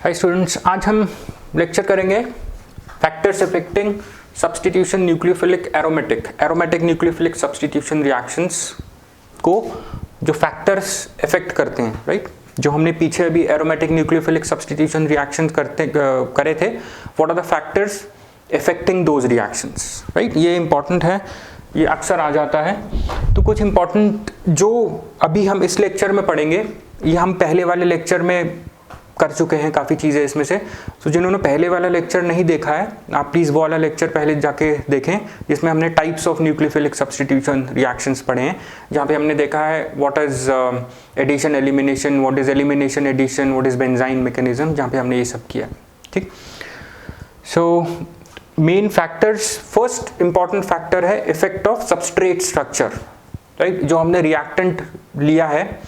Hi students, आज हम lecture करेंगे factors affecting substitution nucleophilic aromatic nucleophilic substitution reactions को जो फैक्टर्स इफेक्ट करते हैं, राइट। जो हमने पीछे अभी एरोमेटिक न्यूक्लियोफिलिक सब्स्टिट्यूशन रिएक्शन करे थे, what are the factors affecting those reactions, right. ये इंपॉर्टेंट है, ये अक्सर आ जाता है। तो कुछ इंपॉर्टेंट जो अभी हम इस लेक्चर में पढ़ेंगे, ये हम पहले वाले लेक्चर में कर चुके हैं काफ़ी चीज़ें इसमें से। तो जिन्होंने पहले वाला लेक्चर नहीं देखा है, आप प्लीज़ वो वाला लेक्चर पहले जाके देखें, जिसमें हमने types of nucleophilic substitution reactions पढ़े हैं, जहाँ पे हमने देखा है what is addition elimination, what is elimination addition, what is benzyne mechanism, जहाँ पे हमने ये सब किया, ठीक। So main factors, first important factor है effect of substrate structure, right. जो हमने रिएक्टेंट लिया है,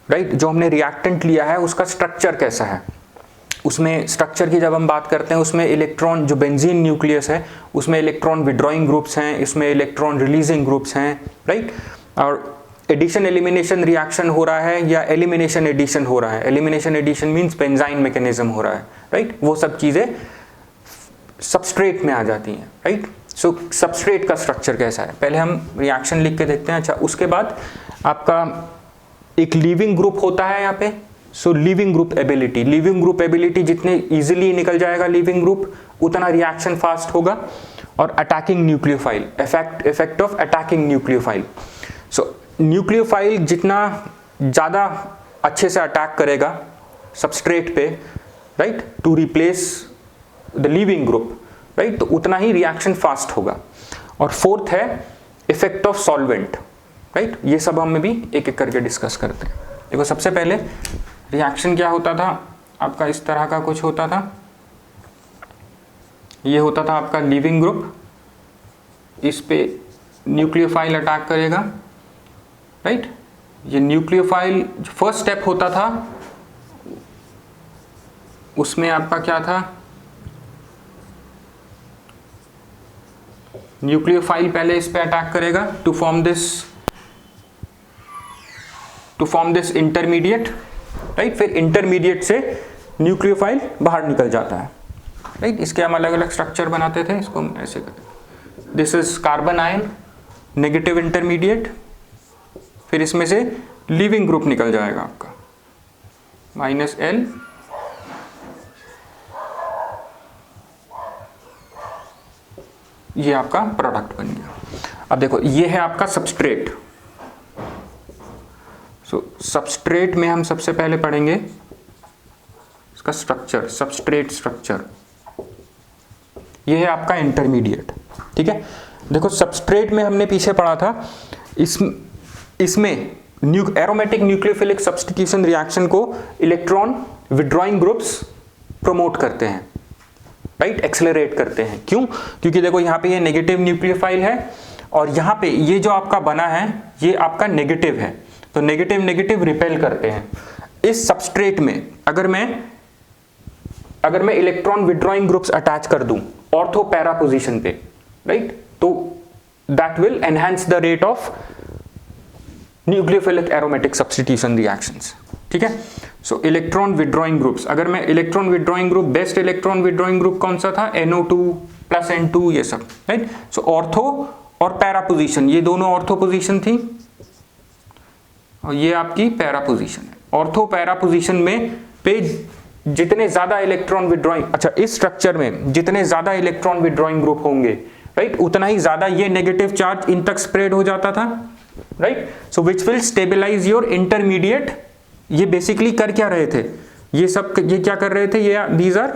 राइट, जो हमने रिएक्टेंट लिया है उसका स्ट्रक्चर कैसा है। उसमें स्ट्रक्चर की जब हम बात करते हैं, उसमें इलेक्ट्रॉन, जो बेंजीन न्यूक्लियस है उसमें इलेक्ट्रॉन विड्रॉइंग ग्रुप्स हैं, इसमें इलेक्ट्रॉन रिलीजिंग ग्रुप्स हैं, राइट। और एडिशन एलिमिनेशन रिएक्शन हो रहा है या एलिमिनेशन एडिशन हो रहा है। Elimination addition means benzyne mechanism हो रहा है, राइट। वो सब चीज़ें सबस्ट्रेट में आ जाती हैं, राइट। सो सबस्ट्रेट का स्ट्रक्चर कैसा है, पहले हम रिएक्शन लिख के देखते हैं। अच्छा, उसके बाद आपका एक लीविंग ग्रुप होता है यहाँ पे। सो लीविंग ग्रुप एबिलिटी जितने इजीली निकल जाएगा लीविंग ग्रुप, उतना रिएक्शन फास्ट होगा। और attacking nucleophile, effect of attacking nucleophile. So nucleophile जितना ज़्यादा अच्छे से अटैक करेगा सबस्ट्रेट पे, right, to replace the leaving group, right, तो उतना ही रिएक्शन फास्ट होगा। और फोर्थ है इफेक्ट ऑफ सॉल्वेंट, राइट। ये सब हम भी एक एक करके डिस्कस करते हैं। देखो, सबसे पहले रिएक्शन क्या होता था आपका, इस तरह का कुछ होता था। ये होता था आपका लीविंग ग्रुप, इस पे न्यूक्लियोफाइल अटैक करेगा, राइट। ये न्यूक्लियोफाइल फर्स्ट स्टेप होता था, उसमें आपका क्या था, न्यूक्लियोफाइल पहले इस पे अटैक करेगा to form this intermediate, right. फिर इंटरमीडिएट से न्यूक्लियोफाइल बाहर निकल जाता है, राइट। इसके हम अलग अलग स्ट्रक्चर बनाते थे, इसको हम ऐसे करते। This is carbon ion, negative intermediate, फिर इसमें से लीविंग ग्रुप निकल जाएगा आपका -L, ये आपका प्रोडक्ट बन गया। अब देखो, ये है आपका सबस्ट्रेट। सो सबस्ट्रेट में हम सबसे पहले पढ़ेंगे इसका स्ट्रक्चर, सबस्ट्रेट स्ट्रक्चर। ये है आपका इंटरमीडिएट, ठीक है। देखो, सबस्ट्रेट में हमने पीछे पढ़ा था, इसमें एरोमेटिक न्यूक्लियोफिलिक सब्स्टिट्यूशन रिएक्शन को इलेक्ट्रॉन विड्रॉइंग ग्रुप्स प्रमोट करते हैं, राइट, एक्सेलरेट करते हैं। क्यों? क्योंकि देखो, यहाँ पे ये नेगेटिव न्यूक्लियोफाइल है और यहाँ पे ये जो आपका बना है ये आपका नेगेटिव है, तो नेगेटिव नेगेटिव रिपेल करते हैं। इस सबस्ट्रेट में अगर मैं इलेक्ट्रॉन विड्रॉइंग ग्रुप्स अटैच कर दूं ऑर्थो पैरा पोजीशन पे, राइट, तो that will enhance the rate of nucleophilic aromatic substitution reactions, ठीक है। सो इलेक्ट्रॉन विड्रॉइंग ग्रुप्स, अगर मैं electron withdrawing group, best electron withdrawing group कौन सा था, NO2 + N2, ये सब, राइट। सो ऑर्थो और पैरा पोजीशन, ये दोनों ऑर्थो पोजीशन थी और ये आपकी पैरा पोजीशन है। ऑर्थो पैरा पोजीशन में पे जितने ज्यादा इलेक्ट्रॉन विड्रॉइंग, अच्छा, इस स्ट्रक्चर में जितने ज्यादा इलेक्ट्रॉन विड्रॉइंग ग्रुप होंगे, राइट, उतना ही ज्यादा ये नेगेटिव चार्ज इन तक स्प्रेड हो जाता था, right. So which will stabilise your intermediate. ये बेसिकली कर क्या रहे थे, ये सब ये क्या कर रहे थे, ये these are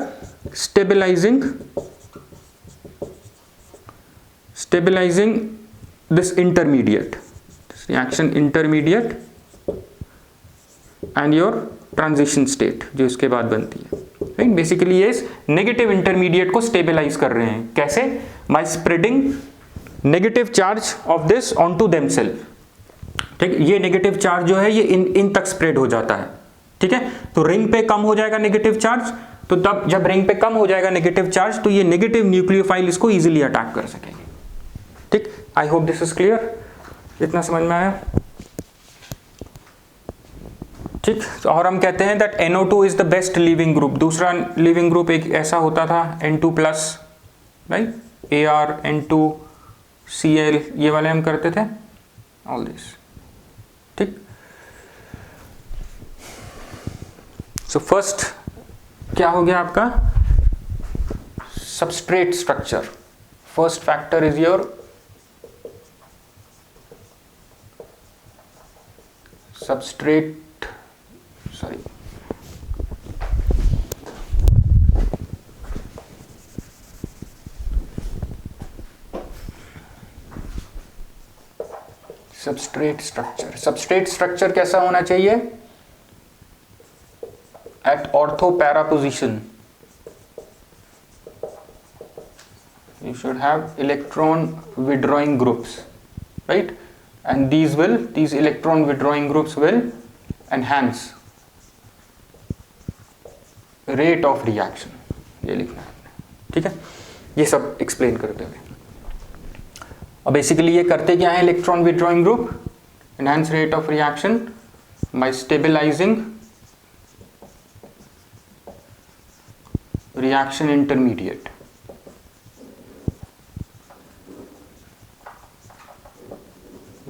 stabilising this intermediate reaction, intermediate and your transition state जो इसके बाद बनती है, राइट। बेसिकली ये नेगेटिव इंटरमीडिएट को स्टेबलाइज कर रहे हैं। कैसे? By spreading negative charge of this onto themself, ठीक। ये नेगेटिव चार्ज जो है ये इन तक स्प्रेड हो जाता है, ठीक है। तो रिंग पे कम हो जाएगा नेगेटिव चार्ज, तो तब जब रिंग पे कम हो जाएगा नेगेटिव चार्ज, तो ये नेगेटिव न्यूक्लियोफाइल इसको इजीली अटैक कर सकेंगे, ठीक। I hope this is clear, इतना समझ में आया। ठीक। और हम कहते हैं that NO2 is the best leaving group. दूसरा लिविंग ग्रुप एक ऐसा होता था N2+, राइट, ArN2Cl, ये वाले हम करते थे, ऑल दिस। ठीक। सो फर्स्ट क्या हो गया आपका substrate structure. First factor is your substrate, sorry, substrate structure. Substrate structure कैसा होना चाहिए? At ortho para position you should have electron withdrawing groups, right, and these electron withdrawing groups will enhance rate of reaction। ये लिखना है, ठीक है, ये सब एक्सप्लेन करते हुए। अब बेसिकली ये करते क्या है electron withdrawing group? enhance rate of reaction by stabilizing reaction intermediate।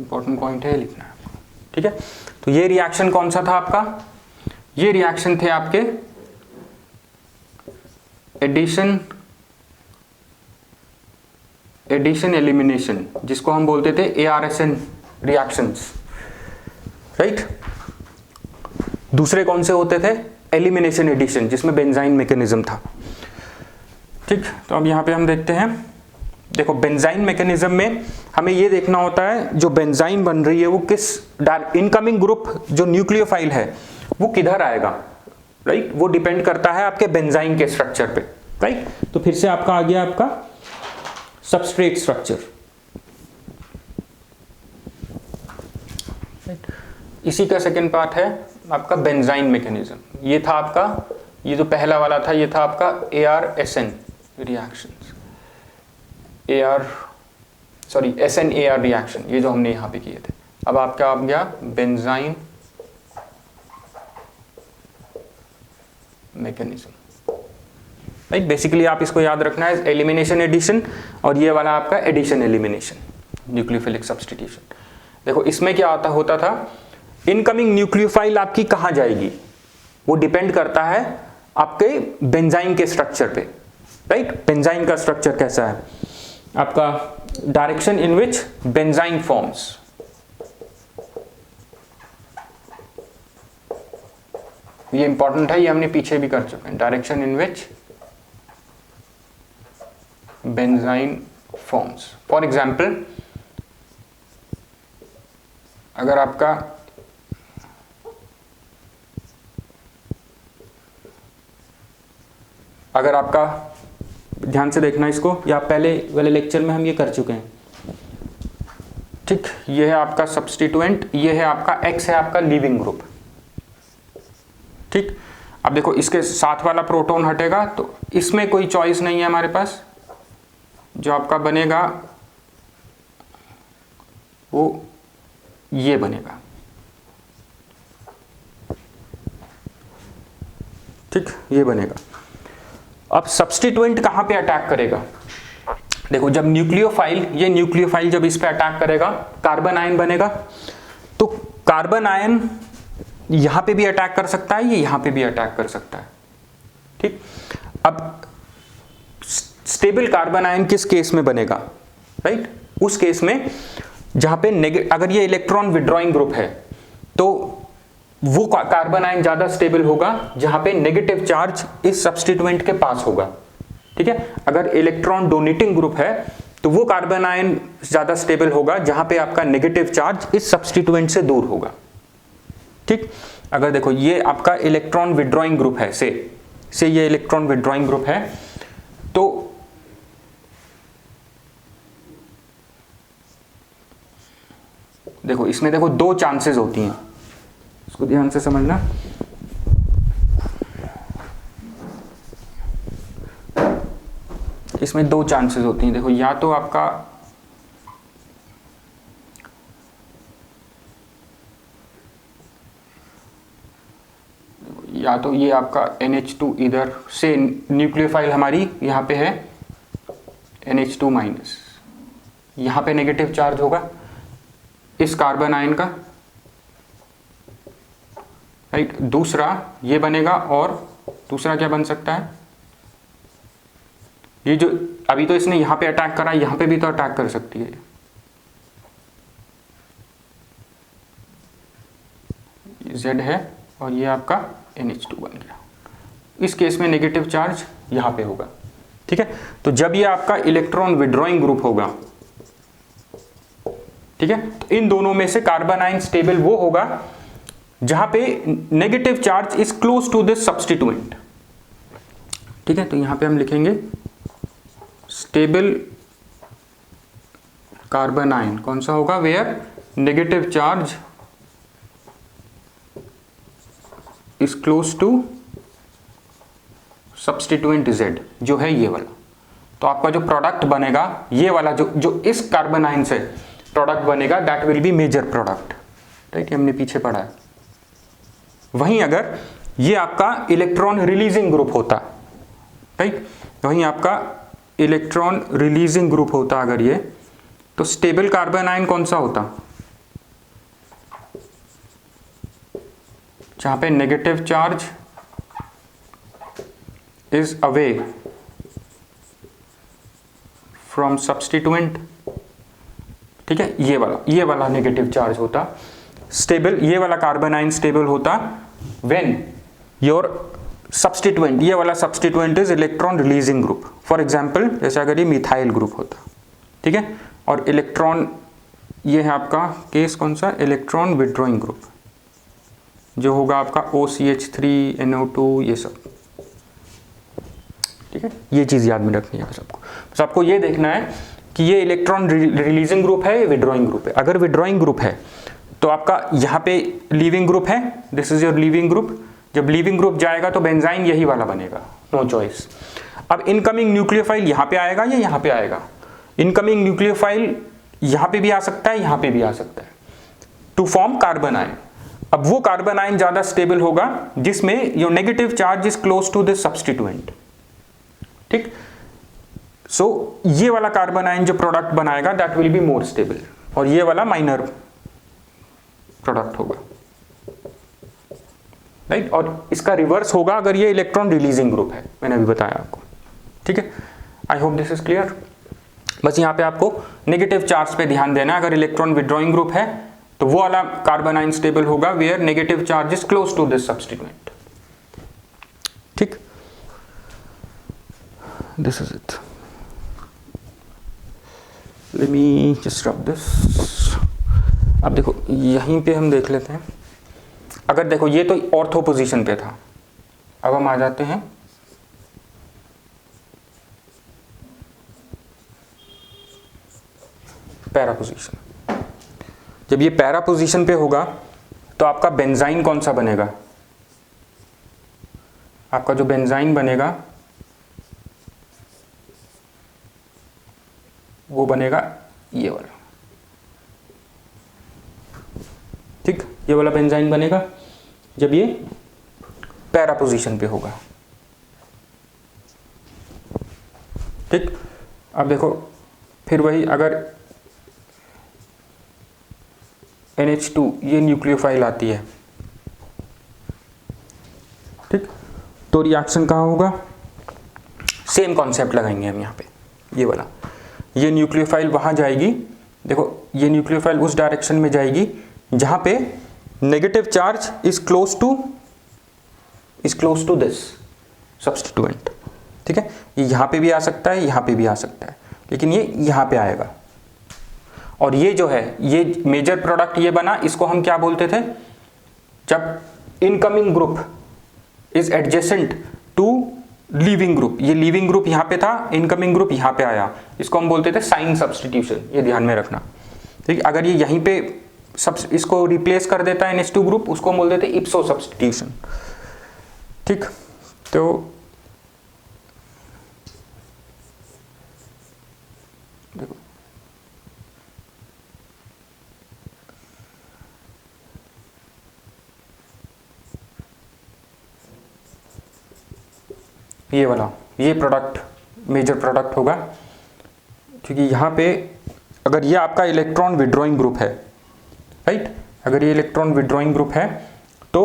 Important point है, लिखना है, ठीक है। तो ये रिएक्शन कौन सा था आपका? ये रिएक्शन थे आपके एडिशन एलिमिनेशन, जिसको हम बोलते थे ARSN रिएक्शंस, राइट। दूसरे कौन से होते थे? एलिमिनेशन एडिशन, जिसमें बेंजाइन मैकेनिज्म था। ठीक। तो अब यहां पे हम देखते हैं, देखो बेंजाइन मैकेनिज्म में हमें ये देखना होता है जो बेंजाइन बन रही है वो किस इनकमिंग ग्रुप जो न्यूक्लियोफाइल है वो किधर आएगा, राइट, वो डिपेंड करता है आपके बेंजाइन के स्ट्रक्चर पे, राइट। तो फिर से आपका आ गया आपका सबस्ट्रेट स्ट्रक्चर, इसी का सेकेंड पार्ट है आपका बेंजाइन मैकेनिज्म। ये था आपका, ये जो पहला वाला था ये था आपका ARSN रिएक्शन, SN-AR रिएक्शन, ये जो हमने यहां पे किए थे। अब आपका आ गया बेंजाइन मैकेनिज्म, राइट। बेसिकली आप इसको याद रखना है एलिमिनेशन एडिशन, और ये वाला आपका एडिशन एलिमिनेशन, न्यूक्लियोफिलिक सब्स्टिट्यूशन। देखो इसमें क्या होता था, इनकमिंग न्यूक्लियोफाइल आपकी कहां जाएगी वो डिपेंड करता है आपके बेंजाइन के स्ट्रक्चर पे, राइट। बेंजाइन का स्ट्रक्चर कैसा है आपका, direction in which benzene forms, ये इंपॉर्टेंट है, ये हमने पीछे भी कर चुके हैं। Direction in which benzene forms, for example अगर आपका ध्यान से देखना इसको, या पहले वाले लेक्चर में हम ये कर चुके हैं, ठीक। ये है आपका सब्स्टिट्यूएंट, ये है आपका X है आपका लीविंग ग्रुप, ठीक। अब देखो इसके साथ वाला प्रोटॉन हटेगा तो इसमें कोई चॉइस नहीं है हमारे पास, जो आपका बनेगा वो ये बनेगा, ठीक, ये बनेगा। अब सब्स्टिट्यूएंट कहां पे अटैक करेगा? देखो जब ये न्यूक्लियोफाइल जब इस पे अटैक करेगा, कार्बन आयन बनेगा, तो कार्बन आयन यहां पे भी अटैक कर सकता है, ये यहां पे भी अटैक कर सकता है, ठीक। अब स्टेबल कार्बन आयन किस केस में बनेगा, राइट? उस केस में जहां पे अगर ये इलेक्ट्रॉन विड्रॉइंग ग्रुप है तो वो कार्बन आयन ज्यादा स्टेबल होगा जहां पे नेगेटिव चार्ज इस सब्स्टिट्यूएंट के पास होगा, ठीक है। अगर इलेक्ट्रॉन डोनेटिंग ग्रुप है तो वो कार्बन आयन ज्यादा स्टेबल होगा जहां पे आपका नेगेटिव चार्ज इस सब्स्टिट्यूएंट से दूर होगा, ठीक। अगर देखो ये आपका इलेक्ट्रॉन विड्रॉइंग ग्रुप है, से ये इलेक्ट्रॉन विड्रॉइंग ग्रुप है, तो देखो इसमें देखो दो चांसेस होती हैं, इसको ध्यान से समझना। इसमें दो चांसेस होती हैं, देखो या तो आपका या तो ये आपका NH2 इधर से न्यूक्लियोफाइल हमारी यहाँ पे है NH2 माइनस, यहाँ पे नेगेटिव चार्ज होगा इस कार्बन आयन का, राइट। दूसरा ये बनेगा, और दूसरा क्या बन सकता है, ये जो अभी तो इसने यहां पे अटैक करा, यहां पे भी तो अटैक कर सकती है, Z है और ये आपका NH2 बन गया। इस केस में नेगेटिव चार्ज यहां पे होगा, ठीक है। तो जब ये आपका इलेक्ट्रॉन विड्रॉइंग ग्रुप होगा, ठीक है, तो इन दोनों में से कार्बन आयन स्टेबल वो होगा जहां पे negative charge is close to this substituent, ठीक है। तो यहां पे हम लिखेंगे स्टेबल कार्बन आयन कौन सा होगा, where negative charge is close to substituent Z, जो है ये वाला। तो आपका जो प्रोडक्ट बनेगा ये वाला, जो इस कार्बन आयन से प्रोडक्ट बनेगा, that will be major product, right. हमने पीछे पढ़ा है। वहीं अगर ये आपका इलेक्ट्रॉन रिलीजिंग ग्रुप होता, राइट, वहीं आपका इलेक्ट्रॉन रिलीजिंग ग्रुप होता अगर ये, तो स्टेबल कार्बन आयन कौन सा होता, जहां पे negative charge is away from substituent, ठीक है। ये वाला नेगेटिव चार्ज होता स्टेबल, ये वाला कार्बन आयन स्टेबल होता व्हेन योर सब्स्टिट्यूएंट, ये वाला substituent is electron releasing group. For example जैसे अगर ये मिथाइल ग्रुप होता, ठीक है, और इलेक्ट्रॉन, ये है आपका केस कौन सा, इलेक्ट्रॉन विड्रॉइंग ग्रुप, जो होगा आपका OCH3 NO2 ये सब, ठीक है। ये चीज याद में रखनी है सबको। बस आपको ये देखना है कि ये इलेक्ट्रॉन रिलीजिंग ग्रुप है, विड्रॉइंग ग्रुप है। अगर विड्रॉइंग ग्रुप है तो आपका यहाँ पे लीविंग ग्रुप है, this is your leaving group. जब लीविंग ग्रुप जाएगा तो बेंजाइन यही वाला बनेगा, नो चॉइस। अब इनकमिंग न्यूक्लियोफाइल यहाँ पे आएगा या यहाँ पे आएगा, इनकमिंग न्यूक्लियोफाइल यहाँ पे भी आ सकता है, यहाँ पे भी आ सकता है, टू फॉर्म कार्बन आयन। अब वो कार्बन आयन ज्यादा स्टेबल होगा जिसमें your negative charge is close to this substituent, ठीक। सो ये वाला कार्बन आयन जो प्रोडक्ट बनाएगा that will be more stable, और ये वाला माइनर प्रोडक्ट होगा, राइट। और इसका रिवर्स होगा अगर ये इलेक्ट्रॉन रिलीजिंग ग्रुप है, मैंने अभी बताया आपको, ठीक है। I hope this is clear. बस यहाँ पे आपको नेगेटिव चार्ज पे ध्यान देना है। अगर इलेक्ट्रॉन विड्रॉइंग ग्रुप है तो वो वाला कार्बन आयन स्टेबल होगा where negative charge is close to this substituent, ठीक। This is it. Let me just rub this. अब देखो यहीं पे हम देख लेते हैं। अगर देखो ये तो ऑर्थो पोजीशन पे था, अब हम आ जाते हैं पैरा पोजीशन। जब ये पैरा पोजीशन पे होगा तो आपका बेंजाइन कौन सा बनेगा, आपका जो बेंजाइन बनेगा वो बनेगा ये वाला, ठीक। ये वाला बेंजाइन बनेगा जब ये पैरा पोजीशन पे होगा, ठीक। अब देखो फिर वही, अगर NH2 ये न्यूक्लियोफाइल आती है, ठीक, तो रिएक्शन कहाँ होगा, सेम कॉन्सेप्ट लगाएंगे हम यहाँ पे, ये वाला, ये न्यूक्लियोफाइल वहां जाएगी, देखो ये न्यूक्लियोफाइल उस डायरेक्शन में जाएगी जहां पे negative charge is close to this substituent, ठीक है। ये यहां पे भी आ सकता है, यहां पे भी आ सकता है, लेकिन ये यहां पे आएगा। और ये जो है ये मेजर प्रोडक्ट ये बना, इसको हम क्या बोलते थे, जब incoming group is adjacent to leaving group, ये लीविंग ग्रुप यहां पे था, इनकमिंग ग्रुप यहां पे आया, इसको हम बोलते थे साइन सब्स्टिट्यूशन, ये ध्यान में रखना, ठीक। अगर ये यहीं पे इसको रिप्लेस कर देता है NH2 ग्रुप, उसको हम बोलते थे इप्सो सब्स्टिट्यूशन, ठीक। तो देखो ये वाला, ये प्रोडक्ट मेजर प्रोडक्ट होगा, क्योंकि यहाँ पे अगर ये आपका इलेक्ट्रॉन विड्रॉइंग ग्रुप है, राइट, अगर ये इलेक्ट्रॉन विड्रॉइंग ग्रुप है तो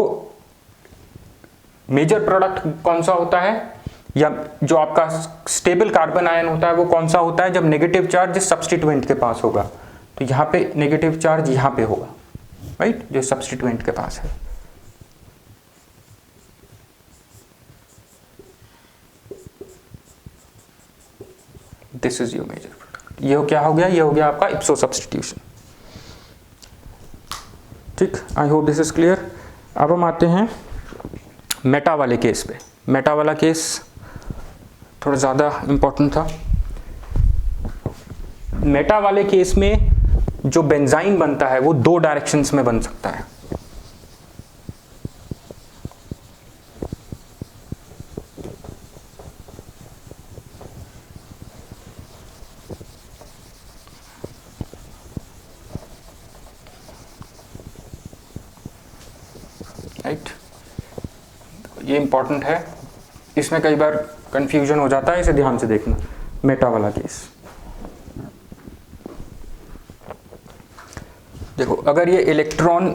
मेजर प्रोडक्ट कौन सा होता है, या जो आपका स्टेबल कार्बन आयन होता है वो कौन सा होता है, जब नेगेटिव चार्ज सब्स्टिट्यूएंट के पास होगा। तो यहाँ पे नेगेटिव चार्ज यहाँ पे होगा, राइट, जो सब्स्टिट्यूएंट के पास है। This is your major product. ये क्या हो गया, ये हो गया आपका इप्सो सब्स्टिट्यूशन। ठीक, I hope this is clear. अब हम आते हैं मेटा वाले केस पे। मेटा वाला केस थोड़ा ज़्यादा इम्पोर्टेंट था। मेटा वाले केस में जो बेंजाइन बनता है वो 2 डायरेक्शंस में बन सकता है। राइट, ये इंपॉर्टेंट है, इसमें कई बार कंफ्यूजन हो जाता है, इसे ध्यान से देखना। मेटा वाला केस देखो, अगर ये इलेक्ट्रॉन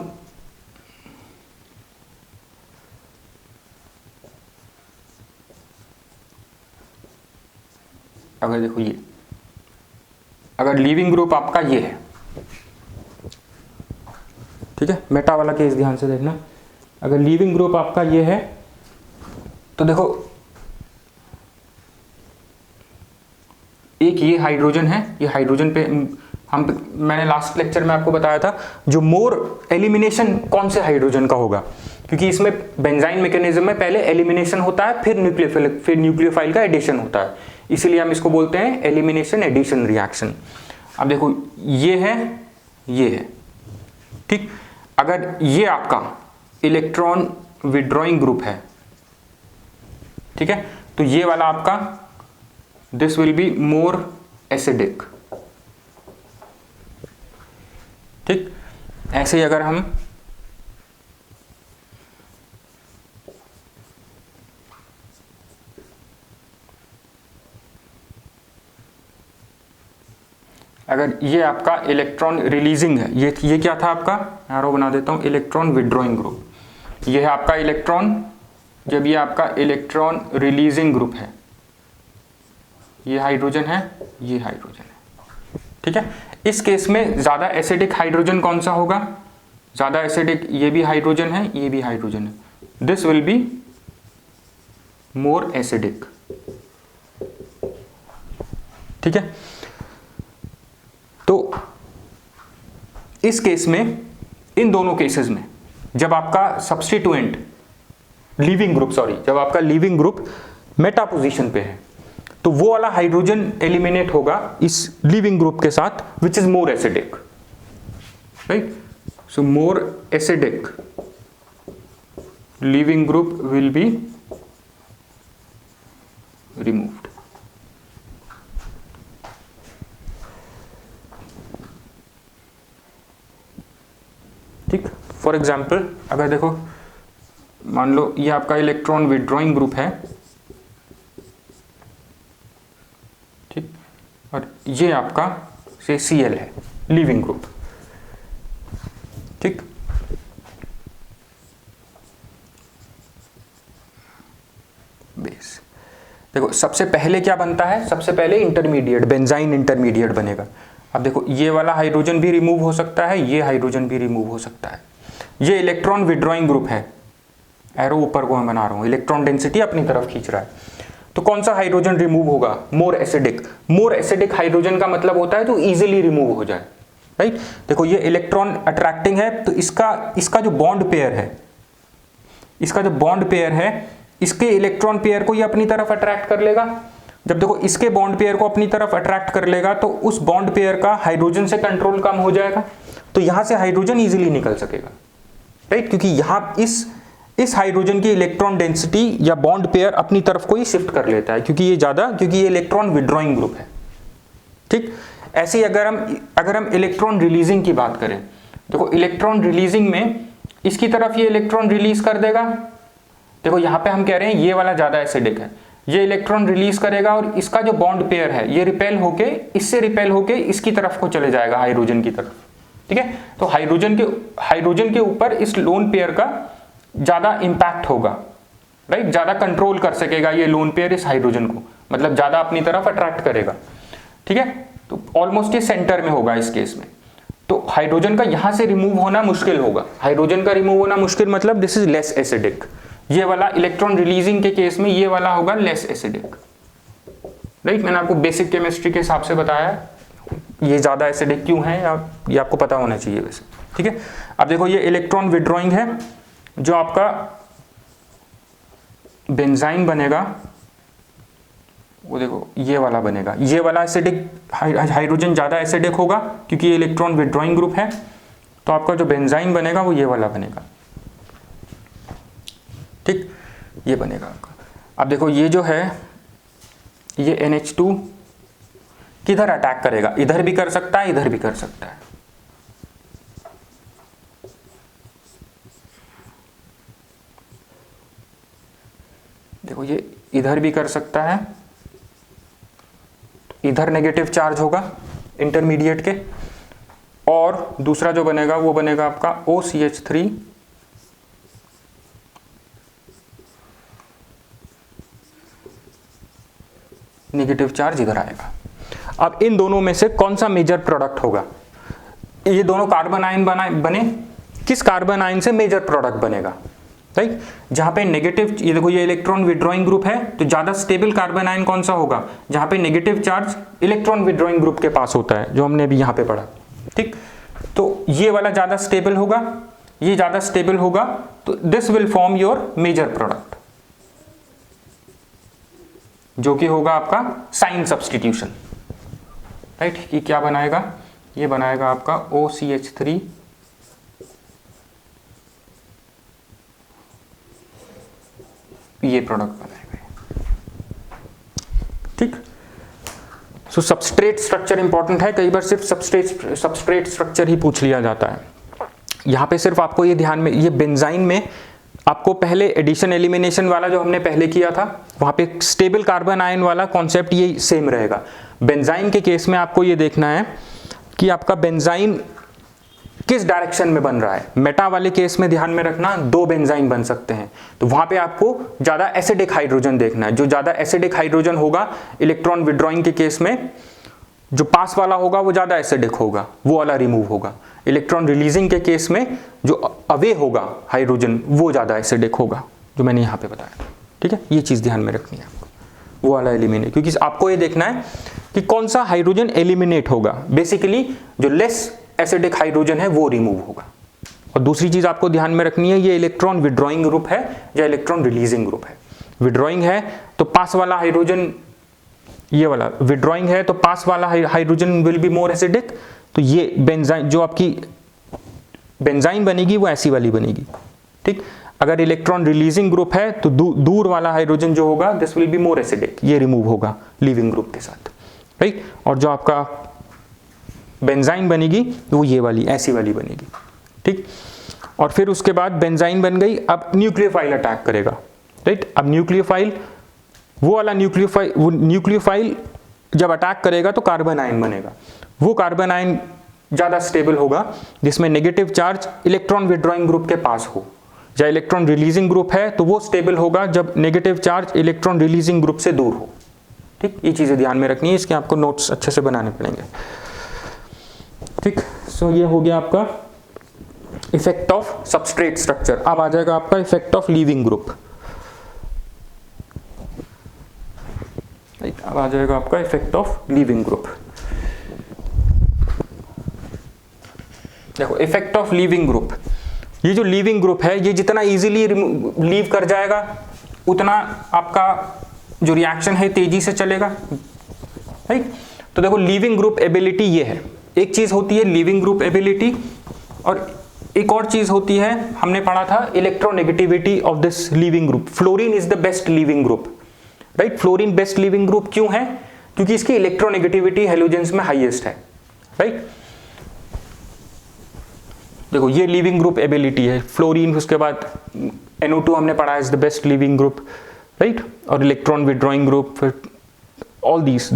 अगर देखो ये अगर लीविंग ग्रुप आपका ये है, ठीक है, मेटा वाला केस ध्यान से देखना। अगर लीविंग ग्रुप आपका ये है तो देखो एक ये हाइड्रोजन है, ये हाइड्रोजन पे मैंने लास्ट लेक्चर में आपको बताया था जो मोर एलिमिनेशन कौन से हाइड्रोजन का होगा, क्योंकि इसमें बेंजाइन मैकेनिज्म में पहले एलिमिनेशन होता है, फिर न्यूक्लियोफाइल का एडिशन होता है, इसीलिए हम इसको बोलते हैं एलिमिनेशन एडिशन रिएक्शन। अब देखो ये है, ठीक, अगर ये आपका इलेक्ट्रॉन विड्रॉइंग ग्रुप है, ठीक है, तो ये वाला आपका this will be more acidic. ठीक, ऐसे ही अगर हम अगर ये आपका इलेक्ट्रॉन रिलीजिंग है, ये क्या था आपका, एरो बना देता हूं, इलेक्ट्रॉन विड्रॉइंग ग्रुप। ये है आपका इलेक्ट्रॉन, जब ये आपका इलेक्ट्रॉन रिलीजिंग ग्रुप है, ये हाइड्रोजन है, ये हाइड्रोजन है, ठीक है। इस केस में ज्यादा एसिडिक हाइड्रोजन कौन सा होगा, ज्यादा एसिडिक ये भी हाइड्रोजन है, ये भी हाइड्रोजन है, this will be more acidic, ठीक है। तो इस केस में, इन दोनों केसेस में जब आपका सब्स्टिट्यूएंट जब आपका लीविंग ग्रुप मेटा पोजीशन पे है तो वो वाला हाइड्रोजन एलिमिनेट होगा इस लीविंग ग्रुप के साथ, which is more acidic, right. So more acidic leaving group will be removed. ठीक, फॉर एग्जाम्पल अगर देखो मान लो ये आपका इलेक्ट्रॉन विड्रॉइंग ग्रुप है, ठीक, और ये आपका से Cl है, लीविंग ग्रुप, ठीक। बेस देखो सबसे पहले क्या बनता है, सबसे पहले इंटरमीडिएट, बेंजाइन इंटरमीडिएट बनेगा। अब देखो ये वाला हाइड्रोजन भी रिमूव हो सकता है, ये हाइड्रोजन भी रिमूव हो सकता है। ये इलेक्ट्रॉन विड्रॉइंग ग्रुप है, एरो ऊपर को मैं बना रहा हूं, इलेक्ट्रॉन डेंसिटी अपनी तरफ खींच रहा है, तो कौन सा हाइड्रोजन रिमूव होगा, more acidic. More acidic hydrogen का मतलब होता है तो इजीली रिमूव हो जाए, राइट। देखो ये इलेक्ट्रॉन अट्रैक्टिंग है, तो इसका जो बॉन्ड पेयर है, इसके इलेक्ट्रॉन पेयर को ये अपनी तरफ अट्रैक्ट कर लेगा। जब देखो इसके बॉन्ड पेयर को अपनी तरफ अट्रैक्ट कर लेगा तो उस बॉन्ड पेयर का हाइड्रोजन से कंट्रोल कम हो जाएगा, तो यहां से हाइड्रोजन इजीली निकल सकेगा, राइट, क्योंकि यहां इस हाइड्रोजन की इलेक्ट्रॉन डेंसिटी या बॉन्ड पेयर अपनी तरफ को ही शिफ्ट कर लेता है, क्योंकि ये इलेक्ट्रॉन विड्रॉइंग ग्रुप है, ठीक। ऐसे ही अगर हम इलेक्ट्रॉन रिलीजिंग की बात करें, देखो इलेक्ट्रॉन रिलीजिंग में इसकी तरफ ये इलेक्ट्रॉन रिलीज कर देगा। देखो यहां पे हम कह रहे हैं ये वाला ज्यादा एसिडिक है, ये इलेक्ट्रॉन रिलीज करेगा और इसका जो बॉन्ड पेयर है ये रिपेल होके इससे रिपेल होके इसकी तरफ को चले जाएगा, हाइड्रोजन की तरफ। ठीक है, तो हाइड्रोजन के ऊपर इस लोन पेयर का ज्यादा इंपैक्ट होगा, राइट, ज्यादा कंट्रोल कर सकेगा ये लोन पेयर इस हाइड्रोजन को, मतलब ज्यादा अपनी तरफ अट्रैक्ट करेगा। ठीक है, तो ऑलमोस्ट ये सेंटर में होगा इस केस में। तो हाइड्रोजन का यहां से रिमूव होना मुश्किल होगा, हाइड्रोजन का रिमूव होना मुश्किल मतलब दिस इज लेस एसिडिक। ये वाला इलेक्ट्रॉन रिलीजिंग के केस में ये वाला होगा लेस एसिडिक, राइट। मैंने आपको बेसिक केमिस्ट्री के हिसाब से बताया ये ज्यादा एसिडिक क्यों है, ये आपको पता होना चाहिए वैसे। ठीक है, अब देखो ये इलेक्ट्रॉन विड्रॉइंग है, जो आपका बेंजाइन बनेगा वो देखो ये वाला बनेगा, ये वाला एसिडिक, हाइड्रोजन ज्यादा एसिडिक होगा क्योंकि ये इलेक्ट्रॉन विड्रॉइंग ग्रुप है, तो आपका जो बेंजाइन बनेगा वो ये वाला बनेगा। ठीक, ये बनेगा आपका। अब देखो ये जो है ये NH2 किधर अटैक करेगा, इधर भी कर सकता है, इधर भी कर सकता है। देखो ये इधर भी कर सकता है, इधर नेगेटिव चार्ज होगा इंटरमीडिएट के, और दूसरा जो बनेगा वो बनेगा आपका OCH3 नेगेटिव चार्ज इधर आएगा। अब इन दोनों में से कौन सा मेजर प्रोडक्ट होगा, ये दोनों कार्बन आयन बने, किस कार्बन आयन से मेजर प्रोडक्ट बनेगा, राइट। जहां पे नेगेटिव, ये देखो ये इलेक्ट्रॉन विड्रॉइंग ग्रुप है, तो ज्यादा स्टेबल कार्बन आयन कौन सा होगा, जहां पे negative charge electron withdrawing group के पास होता है, जो हमने अभी यहां पे पढ़ा। ठीक, तो ये वाला ज्यादा स्टेबल होगा, ये ज्यादा स्टेबल होगा, तो this will form your major product, जो कि होगा आपका साइन सब्स्टिट्यूशन, राइट। ये क्या बनाएगा, ये बनाएगा आपका OCH3 ये प्रोडक्ट बनाएगा। ठीक, सो सबस्ट्रेट स्ट्रक्चर इंपॉर्टेंट है, कई बार सिर्फ सबस्ट्रेट स्ट्रक्चर ही पूछ लिया जाता है। यहां पे सिर्फ आपको ये ध्यान में, ये बेंजाइन में आपको पहले एडिशन एलिमिनेशन वाला जो हमने पहले किया था, वहां पे स्टेबल कार्बन आयन वाला कॉन्सेप्ट ये सेम रहेगा। बेंजाइन के केस में आपको ये देखना है कि आपका बेंजाइन किस डायरेक्शन में बन रहा है। मेटा वाले केस में ध्यान में रखना, दो बेंजाइन बन सकते हैं, तो वहां पे आपको ज्यादा एसिडिक हाइड्रोजन देखना है। जो ज्यादा एसिडिक हाइड्रोजन होगा इलेक्ट्रॉन विड्रॉइंग के केस में, जो पास वाला होगा वो ज्यादा एसिडिक होगा, वो वाला रिमूव होगा। इलेक्ट्रॉन रिलीजिंग के केस में जो अवे होगा हाइड्रोजन वो ज्यादा एसिडिक होगा, जो मैंने यहाँ पे बताया। ठीक है, ये चीज ध्यान में रखनी है आपको, वो वाला एलिमिनेट, क्योंकि आपको ये देखना है कि कौन सा हाइड्रोजन एलिमिनेट होगा। बेसिकली जो लेस एसिडिक हाइड्रोजन है वो रिमूव होगा। और दूसरी चीज आपको ध्यान में रखनी है, ये इलेक्ट्रॉन विड्रॉइंग ग्रुप है या इलेक्ट्रॉन रिलीजिंग ग्रुप है। विड्रॉइंग है तो पास वाला हाइड्रोजन, ये वाला विड्रॉइंग है तो पास वाला hydrogen will be more acidic, तो ये बेंजाइन, जो आपकी बेंजाइन बनेगी वो ऐसी वाली बनेगी। ठीक, अगर इलेक्ट्रॉन रिलीजिंग ग्रुप है तो दूर वाला हाइड्रोजन जो होगा this will be more acidic, ये रिमूव होगा लीविंग ग्रुप के साथ, राइट। और जो आपका बेंजाइन बनेगी वो ये वाली ऐसी वाली बनेगी। ठीक, और फिर उसके बाद बेंजाइन बन गई, अब न्यूक्लियोफाइल अटैक करेगा, राइट। अब न्यूक्लियोफाइल, वो वाला न्यूक्लियोफाइल जब अटैक करेगा तो कार्बन आयन बनेगा। वो कार्बन आयन ज्यादा स्टेबल होगा जिसमें negative charge electron withdrawing group के पास हो, या इलेक्ट्रॉन रिलीजिंग ग्रुप है तो वो स्टेबल होगा जब negative charge electron releasing group से दूर हो। ठीक, ये चीजें ध्यान में रखनी है, इसके आपको नोट्स अच्छे से बनाने पड़ेंगे। ठीक, सो ये हो गया आपका इफेक्ट ऑफ सबस्ट्रेट स्ट्रक्चर। अब आ जाएगा आपका इफेक्ट ऑफ लीविंग ग्रुप। अब आ जाएगा आपका इफेक्ट ऑफ लीविंग ग्रुप। देखो इफेक्ट ऑफ लीविंग ग्रुप, ये जो लीविंग ग्रुप है ये जितना इजीली लीव कर जाएगा उतना आपका जो रिएक्शन है तेजी से चलेगा, राइट। तो देखो लीविंग ग्रुप एबिलिटी ये है, एक चीज होती है लीविंग ग्रुप एबिलिटी, और एक और चीज होती है, हमने पढ़ा था electronegativity of this leaving group. Fluorine is the best leaving group, right. Fluorine best leaving group क्यों है? क्योंकि इसकी इलेक्ट्रोनेगेटिविटी हैलोजेंस में हाईएस्ट है, राइट। देखो ये लीविंग ग्रुप एबिलिटी है फ्लोरीन, उसके बाद NO2 हमने पढ़ा is the best leaving group, right, और इलेक्ट्रॉन विड्रॉइंग ग्रुप, फिर ऑल दीज,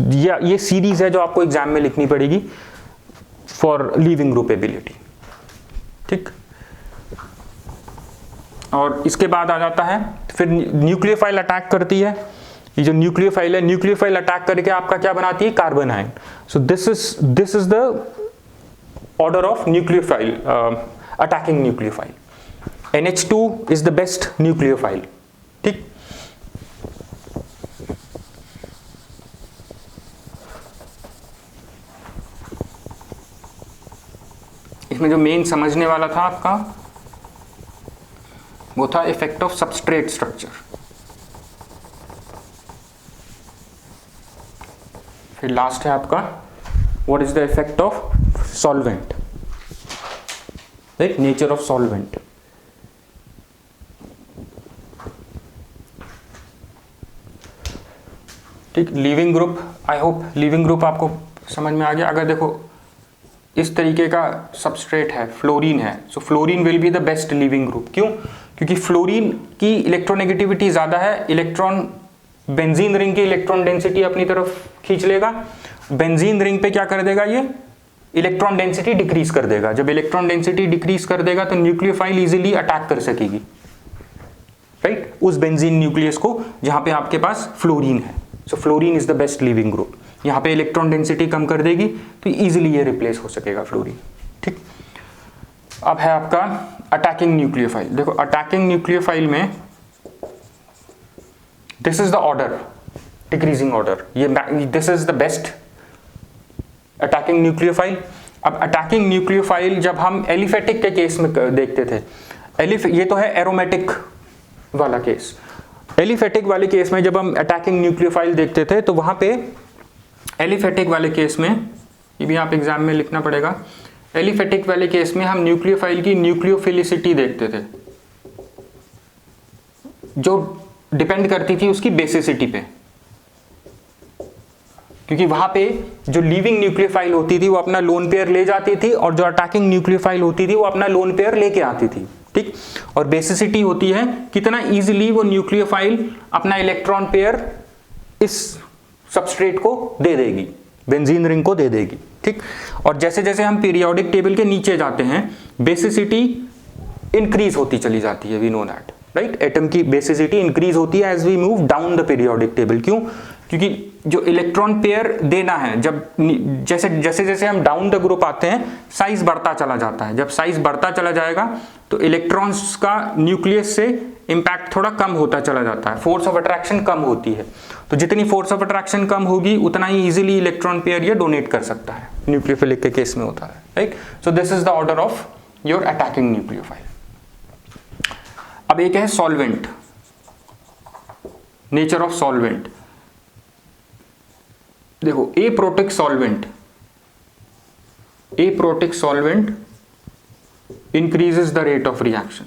ये सीरीज है जो आपको एग्जाम में लिखनी पड़ेगी फॉर लीविंग ग्रुप एबिलिटी, ठीक। और इसके बाद आ जाता है फिर न्यूक्लियोफाइल अटैक करती है। ये जो न्यूक्लियोफाइल है, न्यूक्लियोफाइल अटैक करके आपका क्या बनाती है, carbon ion. So this is the order of nucleophile, attacking nucleophile. NH2 is the best nucleophile, ठीक। इसमें जो मेन समझने वाला था आपका वो था इफेक्ट ऑफ सबस्ट्रेट स्ट्रक्चर। फिर लास्ट है आपका what is the effect of solvent, right, nature of solvent. ठीक, leaving group, I hope leaving group आपको समझ में आ गया। अगर देखो इस तरीके का सबस्ट्रेट है, फ्लोरीन है, so fluorine will be the best leaving group. क्यों? क्योंकि फ्लोरीन की इलेक्ट्रोनेगेटिविटी ज़्यादा है, इलेक्ट्रॉन बेंजीन रिंग की इलेक्ट्रॉन डेंसिटी अपनी तरफ खींच लेगा, बेंजीन रिंग पे क्या कर देगा, ये इलेक्ट्रॉन डेंसिटी डिक्रीज कर देगा। जब इलेक्ट्रॉन डेंसिटी डिक्रीज कर देगा तो न्यूक्लियोफाइल इजीली अटैक कर सकेगी, राइट, उस बेंजीन न्यूक्लियस को जहां पे आपके पास फ्लोरीन है। So fluorine is the best leaving group. यहाँ पे इलेक्ट्रॉन डेंसिटी कम कर देगी तो इजीली ये रिप्लेस हो सकेगा फ्लोरीन, ठीक। अब है आपका अटैकिंग न्यूक्लियोफाइल। देखो अटैकिंग न्यूक्लियोफाइल में this is the order, decreasing order, ये this is the best attacking nucleophile. अब अटैकिंग न्यूक्लियोफाइल जब हम एलिफेटिक के केस में देखते थे, ये तो है एरोमेटिक वाला केस। एलिफेटिक वाले केस में जब हम अटैकिंग न्यूक्लियोफाइल देखते थे तो वहां पे एलिफेटिक वाले केस में, ये भी आप एग्जाम में लिखना पड़ेगा, एलिफेटिक वाले केस में हम न्यूक्लियोफाइल की न्यूक्लियोफिलिसिटी देखते थे जो डिपेंड करती थी उसकी बेसिसिटी पे। क्योंकि वहां पे जो लीविंग न्यूक्लियोफाइल होती थी वो अपना लोन पेयर ले जाती थी और जो अटैकिंग न्यूक्लियोफाइल होती थी वो अपना लोन पेयर लेके आती थी, ठीक। और बेसिसिटी होती है कितना इजीली वो न्यूक्लियोफाइल अपना इलेक्ट्रॉन पेयर इस सबस्ट्रेट को दे देगी, बेंजीन रिंग को दे देगी, ठीक। और जैसे जैसे हम पीरियोडिक टेबल के नीचे जाते हैं बेसिसिटी इंक्रीज होती चली जाती है, we know that, right. Atom की बेसिसिटी इंक्रीज होती है as we move down the periodic table. क्यों? क्योंकि जो इलेक्ट्रॉन पेयर देना है, जब जैसे जैसे जैसे हम डाउन द ग्रुप आते हैं साइज बढ़ता चला जाता है। जब साइज बढ़ता चला जाएगा तो इलेक्ट्रॉन्स का न्यूक्लियस से इंपैक्ट थोड़ा कम होता चला जाता है, फोर्स ऑफ अट्रैक्शन कम होती है। तो जितनी फोर्स ऑफ अट्रैक्शन कम होगी उतना ही इजीली इलेक्ट्रॉन पेयर ये डोनेट कर सकता है, न्यूक्लियोफिलिक के केस में होता है, right. So this is the order of your attacking nucleophile. अब एक है सॉल्वेंट, नेचर ऑफ सॉल्वेंट। देखो aprotic solvent increases the rate of reaction.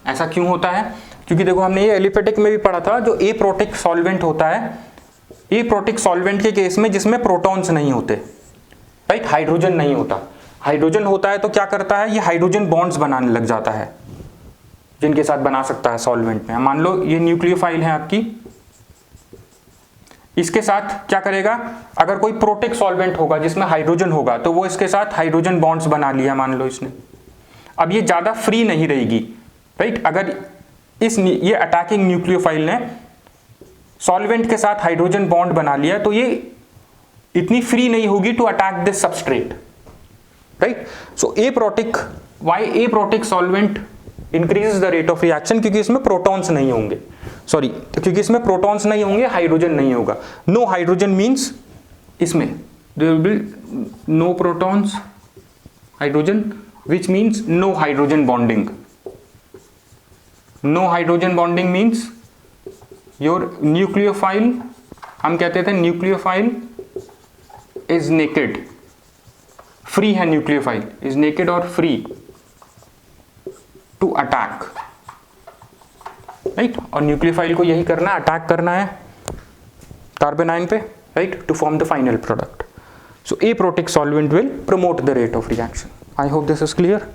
ऐसा क्यों होता है? क्योंकि देखो हमने ये एलिफेटिक में भी पढ़ा था, जो एप्रोटिक सॉल्वेंट होता है, एप्रोटिक सॉल्वेंट के केस में जिसमें प्रोटॉन्स नहीं होते, राइट, हाइड्रोजन नहीं होता। हाइड्रोजन होता है तो क्या करता है, ये हाइड्रोजन बॉन्ड्स बनाने लग जाता है जिनके साथ बना सकता है सॉल्वेंट में। मान लो ये न्यूक्लियोफाइल है आपकी, इसके साथ क्या करेगा, अगर कोई प्रोटिक सॉल्वेंट होगा जिसमें हाइड्रोजन होगा तो वो इसके साथ हाइड्रोजन बॉन्ड्स बना लिया मान लो इसने। अब ये ज्यादा फ्री नहीं रहेगी, राइट। अगर ये अटैकिंग न्यूक्लियोफाइल ने सॉल्वेंट के साथ हाइड्रोजन बॉन्ड बना लिया तो ये इतनी फ्री नहीं होगी to attack this substrate, right. So aprotic solvent increases the rate of reaction, क्योंकि इसमें प्रोटॉन्स नहीं होंगे, क्योंकि इसमें प्रोटॉन्स नहीं होंगे, हाइड्रोजन नहीं होगा। नो हाइड्रोजन मींस इसमें there will be no protons, hydrogen, which means no hydrogen bonding. No hydrogen bonding means your nucleophile, हम कहते थे न्यूक्लियोफाइल इज नेकेड, फ्री है न्यूक्लियोफाइल, इज नेकेड और फ्री टू अटैक, राइट। और nucleophile को यही करना है, अटैक करना है कार्बन आयन पे, right, to form the final product. So aprotic solvent will promote the rate of reaction. I hope this is clear.